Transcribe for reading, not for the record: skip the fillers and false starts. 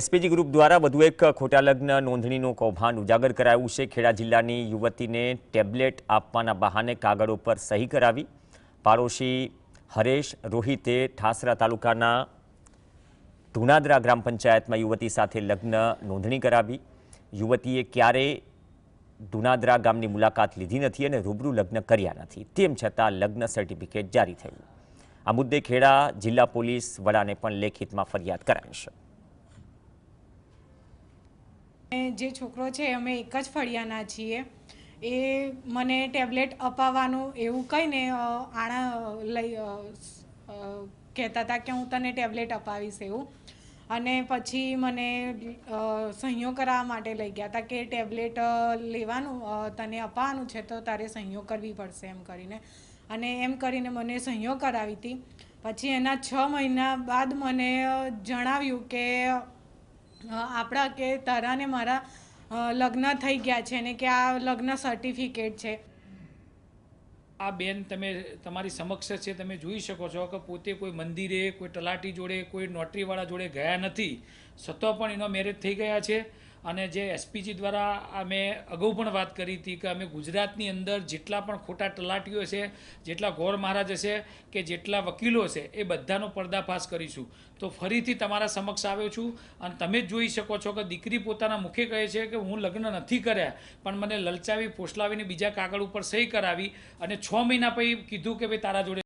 SPG group દ્વારા વધુ એક ખોટા લગ્ન નોંધણીનું કૌભાંડ ઉજાગર કરાયું છે। ખેડા જિલ્લાની યુવતીને ટેબ્લેટ આપવાના બહાને કાગળો પર સહી કરાવી। પાડોશી હરેશ રોહિતે ઠાસરા તાલુકાના ધુનાદરા ગ્રામ પંચાયતમાં યુવતી સાથે લગ્ન નોંધણી કરાવી। યુવતીએ ક્યારેય ધુનાદરા ગામની મુલાકાત લીધી નથી અને રૂબરૂ લગ્ન કર્યા નથી, તેમ છતાં લગ્ન સર્ટિફિકેટ જારી થયું। આ મુદ્દે ખેડા જિલ્લા પોલીસ વડાને પણ લેખિતમાં ફરિયાદ કરાઈ છે। જે છોકરો છે અમે એક જ ફળિયાના છીએ, એ મને ટેબ્લેટ અપાવવાનું એવું કહીને આણા લઈ કહેતા હતા કે હું તને ટેબ્લેટ અપાવીશ એવું, અને પછી મને સહીઓ કરાવવા માટે લઈ ગયા હતા કે ટેબ્લેટ લેવાનું તને અપાવવાનું છે તો તારે સહીઓ કરવી પડશે એમ કરીને, અને એમ કરીને મને સહીઓ કરાવી હતી। પછી એના 6 મહિના બાદ મને જણાવ્યું કે આપણા કે તારા ને મારા લગ્ન થઈ ગયા છે ને કે આ લગ્ન સર્ટિફિકેટ છે। આ બેન તમે તમારી સમક્ષ છે, તમે જોઈ શકો છો કે પોતે કોઈ મંદિરે, કોઈ તલાટી જોડે, કોઈ નોટરીવાળા જોડે ગયા નથી, છતાં પણ એનો મેરેજ થઈ ગયા છે। અને જે એસપીજી દ્વારા અમે અગાઉ પણ વાત કરી હતી કે અમે ગુજરાતની અંદર જેટલા પણ ખોટા તલાટીઓ છે, જેટલા ગોર મહારાજ છે કે જેટલા વકીલો છે એ બધાનો પર્દાફાશ કરીશું। તો ફરીથી તમારા સમક્ષ આવ્યો છું અને તમે જ જોઈ શકો છો કે દીકરી પોતાના મુખે કહે છે કે હું લગ્ન નથી કર્યા, પણ મને લલચાવી ફોસલાવીને બીજા કાગળ ઉપર સહી કરાવી અને 6 મહિના પછી કીધું કે ભાઈ તારા જોડે